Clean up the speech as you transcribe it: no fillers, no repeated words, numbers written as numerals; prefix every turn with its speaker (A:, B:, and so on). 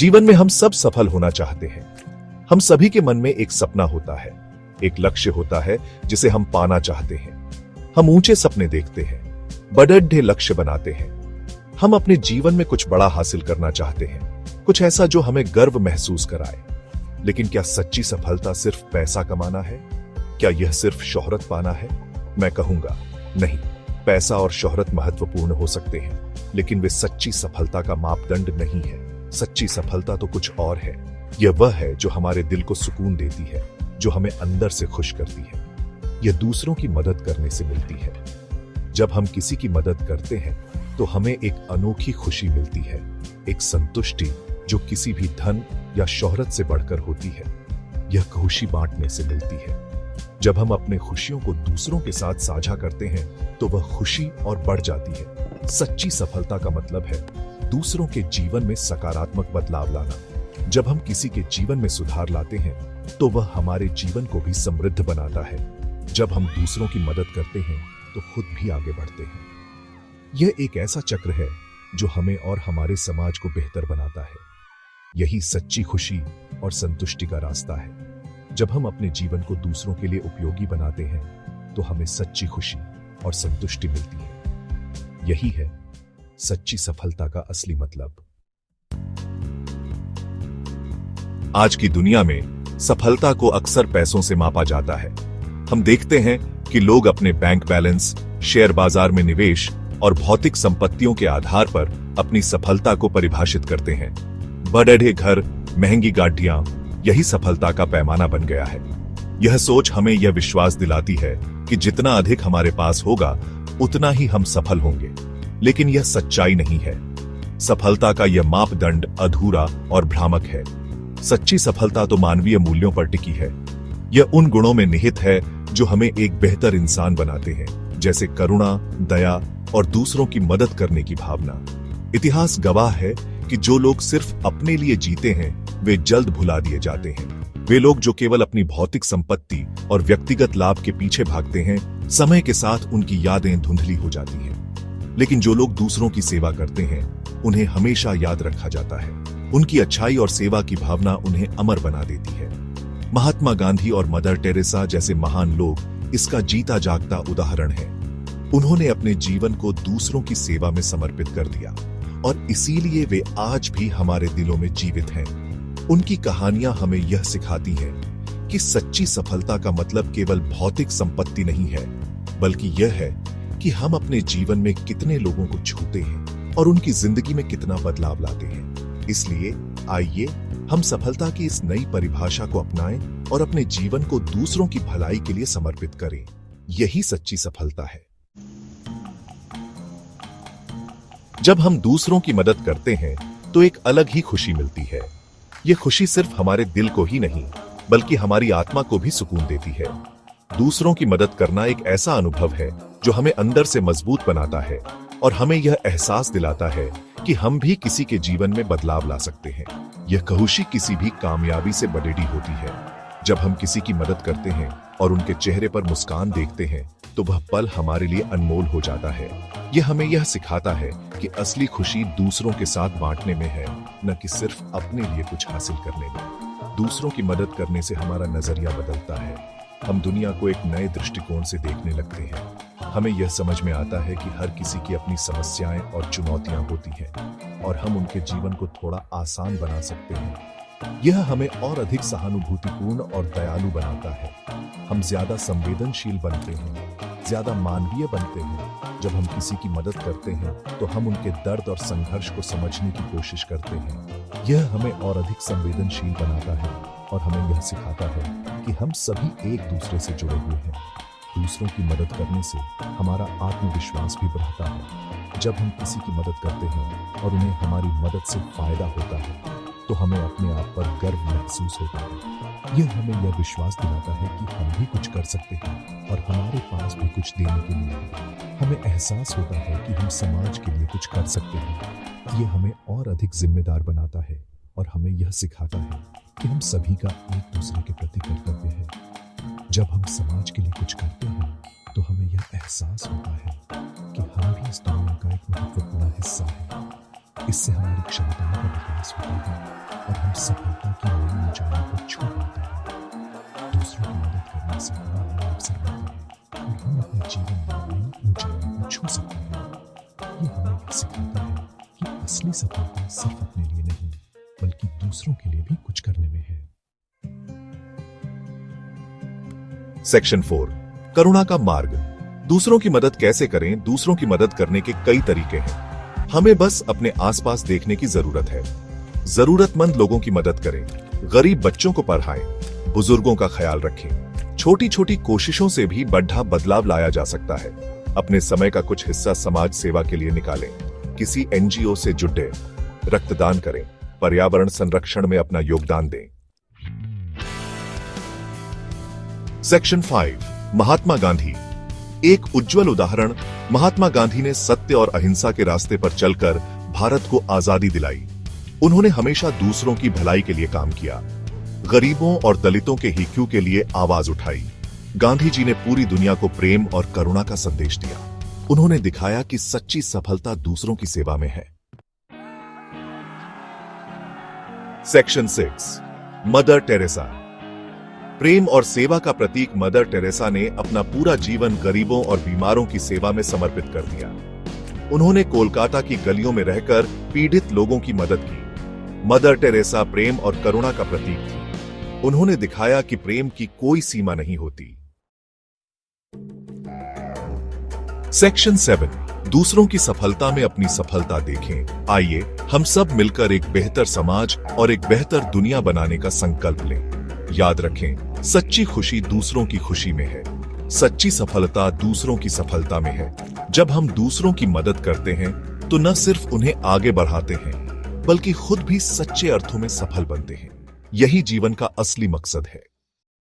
A: जीवन में हम सब सफल होना चाहते हैं। हम सभी के मन में एक सपना होता है, एक लक्ष्य होता है जिसे हम पाना चाहते हैं। हम ऊंचे सपने देखते हैं, बड़े लक्ष्य बनाते हैं। हम अपने जीवन में कुछ बड़ा हासिल करना चाहते हैं, कुछ ऐसा जो हमें गर्व महसूस कराए। लेकिन क्या सच्ची सफलता सिर्फ पैसा कमाना है? क्या यह सिर्फ शोहरत पाना है? मैं कहूंगा नहीं। पैसा और शोहरत महत्वपूर्ण हो सकते हैं, लेकिन वे सच्ची सफलता का मापदंड नहीं है। सच्ची सफलता तो कुछ और है। यह वह है जो हमारे दिल को सुकून देती है, जो हमें अंदर से खुश करती है। यह दूसरों की मदद करने से मिलती है। जब हम किसी की मदद करते हैं तो हमें एक अनोखी खुशी मिलती है, एक संतुष्टि जो किसी भी धन या शोहरत से बढ़कर होती है। यह खुशी बांटने से मिलती है। जब हम अपने खुशियों को दूसरों के साथ साझा करते हैं तो वह खुशी और बढ़ जाती है। सच्ची सफलता का मतलब है दूसरों के जीवन में सकारात्मक बदलाव लाना। जब हम किसी के जीवन में सुधार लाते हैं तो वह हमारे जीवन को भी समृद्ध बनाता है। जब हम दूसरों की मदद करते हैं तो खुद भी आगे बढ़ते हैं। यह एक ऐसा चक्र है जो हमें और हमारे समाज को बेहतर बनाता है। यही सच्ची खुशी और संतुष्टि का रास्ता है। जब हम अपने जीवन को दूसरों के लिए उपयोगी बनाते हैं तो हमें सच्ची खुशी और संतुष्टि मिलती है। यही है सच्ची सफलता का असली मतलब। आज की दुनिया में सफलता को अक्सर पैसों से मापा जाता है। हम देखते हैं कि लोग अपने बैंक बैलेंस, शेयर बाजार में निवेश और भौतिक संपत्तियों के आधार पर अपनी सफलता को परिभाषित करते हैं। बड़े घर, महंगी गाड़ियां, यही सफलता का पैमाना बन गया है। यह सोच हमें यह विश्वास दिलाती है कि जितना अधिक हमारे पास होगा उतना ही हम सफल होंगे, लेकिन यह सच्चाई नहीं है। सफलता का यह मापदंड अधूरा और भ्रामक है। सच्ची सफलता तो मानवीय मूल्यों पर टिकी है। यह उन गुणों में निहित है जो हमें एक बेहतर इंसान बनाते हैं, जैसे करुणा, दया और दूसरों की मदद करने की भावना। इतिहास गवाह है कि जो लोग सिर्फ अपने लिए जीते हैं वे जल्द भुला दिए जाते हैं। वे लोग जो केवल अपनी भौतिक संपत्ति और व्यक्तिगत लाभ के पीछे भागते हैं, समय के साथ उनकी यादें धुंधली हो जाती हैं। लेकिन जो लोग दूसरों की सेवा करते हैं उन्हें हमेशा याद रखा जाता है। उनकी अच्छाई और सेवा की भावना उन्हें अमर बना देती है। महात्मा गांधी और मदर टेरेसा जैसे महान लोग इसका जीता जागता उदाहरण है। उन्होंने अपने जीवन को दूसरों की सेवा में समर्पित कर दिया और इसीलिए वे आज भी हमारे दिलों में जीवित हैं। उनकी कहानियां हमें यह सिखाती हैं कि सच्ची सफलता का मतलब केवल भौतिक संपत्ति नहीं है, बल्कि यह है कि हम अपने जीवन में कितने लोगों को छूते हैं और उनकी जिंदगी में कितना बदलाव लाते हैं। इसलिए आइए हम सफलता की इस नई परिभाषा को अपनाएं और अपने जीवन को दूसरों की भलाई के लिए समर्पित करें। यही सच्ची सफलता है। जब हम दूसरों की मदद करते हैं तो एक अलग ही खुशी मिलती है। यह खुशी सिर्फ हमारे दिल को ही नहीं, बल्कि हमारी आत्मा को भी सुकून देती है। दूसरों की मदद करना एक ऐसा अनुभव है जो हमें अंदर से मजबूत बनाता है और हमें यह एहसास दिलाता है कि हम भी किसी के जीवन में बदलाव ला सकते हैं। यह खुशी किसी भी कामयाबी से बड़ी होती है। जब हम किसी की मदद करते हैं और उनके चेहरे पर मुस्कान देखते हैं तो वह पल हमारे लिए अनमोल हो जाता है। यह हमें यह सिखाता है कि असली खुशी दूसरों के साथ बांटने में है, न कि सिर्फ अपने लिए कुछ हासिल करने में। दूसरों की मदद करने से हमारा नजरिया बदलता है। हम दुनिया को एक नए दृष्टिकोण से देखने लगते हैं। हमें यह समझ में आता है कि हर किसी की अपनी समस्याएं और चुनौतियां होती हैं और हम उनके जीवन को थोड़ा आसान बना सकते हैं। यह हमें और अधिक सहानुभूतिपूर्ण और दयालु बनाता है। हम ज्यादा संवेदनशील बनते हैं, ज्यादा मानवीय बनते हैं। जब हम किसी की मदद करते हैं तो हम उनके दर्द और संघर्ष को समझने की कोशिश करते हैं। यह हमें और अधिक संवेदनशील बनाता है और हमें यह सिखाता है कि हम सभी एक दूसरे से जुड़े हुए हैं। दूसरों की मदद करने से हमारा आत्मविश्वास भी बढ़ता है। जब हम किसी की मदद करते हैं और उन्हें हमारी मदद से फायदा होता है तो हमें अपने आप पर गर्व महसूस होता है। यह हमें यह विश्वास दिलाता है कि हम भी कुछ कर सकते हैं और हमारे पास भी कुछ देने के लिए है। हमें एहसास होता है कि हम समाज के लिए कुछ कर सकते हैं। यह हमें और अधिक जिम्मेदार बनाता है और हमें यह सिखाता है कि हम सभी का एक दूसरे के प्रति कर्तव्य है। जब हम समाज के लिए कुछ करते हैं तो हमें यह एहसास होता है कि हम भी इस दुनिया का एक महत्वपूर्ण हिस्सा है।
B: इससे हमारी क्षमताओं का विकास होता है और हम सफलता की नई ऊंचाइयों को छू पाते हैं। दूसरों की मदद करने से हमें नए अवसर मिलते हैं और हम अपने जीवन में नई ऊंचाइयों को छू सकते हैं। ये हमें यह सिखाता है कि असली सफलता सिर्फ अपने लिए नहीं बल्कि दूसरों के लिए भी कुछ करने में है।
A: सेक्शन 4, करुणा का मार्ग। दूसरों की मदद कैसे करें? दूसरों की मदद करने के कई तरीके हैं। हमें बस अपने आसपास देखने की जरूरत है। जरूरतमंद लोगों की मदद करें, गरीब बच्चों को पढ़ाएं, बुजुर्गों का ख्याल रखें। छोटी छोटी कोशिशों से भी बड़ा बदलाव लाया जा सकता है। अपने समय का कुछ हिस्सा समाज सेवा के लिए निकालें, किसी एनजीओ से जुड़ें, रक्तदान करें, पर्यावरण संरक्षण में अपना योगदान दें। सेक्शन 5, महात्मा गांधी। एक उज्जवल उदाहरण, महात्मा गांधी ने सत्य और अहिंसा के रास्ते पर चलकर भारत को आजादी दिलाई। उन्होंने हमेशा दूसरों की भलाई के लिए काम किया, गरीबों और दलितों के हितों के लिए आवाज उठाई। गांधी जी ने पूरी दुनिया को प्रेम और करुणा का संदेश दिया। उन्होंने दिखाया कि सच्ची सफलता दूसरों की सेवा में है। Section 6, mother Teresa. प्रेम और सेवा का प्रतीक मदर टेरेसा ने अपना पूरा जीवन गरीबों और बीमारों की सेवा में समर्पित कर दिया। उन्होंने कोलकाता की गलियों में रहकर पीड़ित लोगों की मदद की। मदर टेरेसा प्रेम और करुणा का प्रतीक थी। उन्होंने दिखाया कि प्रेम की कोई सीमा नहीं होती। सेक्शन 7, दूसरों की सफलता में अपनी सफलता देखें। आइए हम सब मिलकर एक बेहतर समाज और एक बेहतर दुनिया बनाने का संकल्प लें। याद रखें, सच्ची खुशी दूसरों की खुशी में है। सच्ची सफलता दूसरों की सफलता में है। जब हम दूसरों की मदद करते हैं तो न सिर्फ उन्हें आगे बढ़ाते हैं बल्कि खुद भी सच्चे अर्थों में सफल बनते हैं। यही जीवन का असली मकसद है।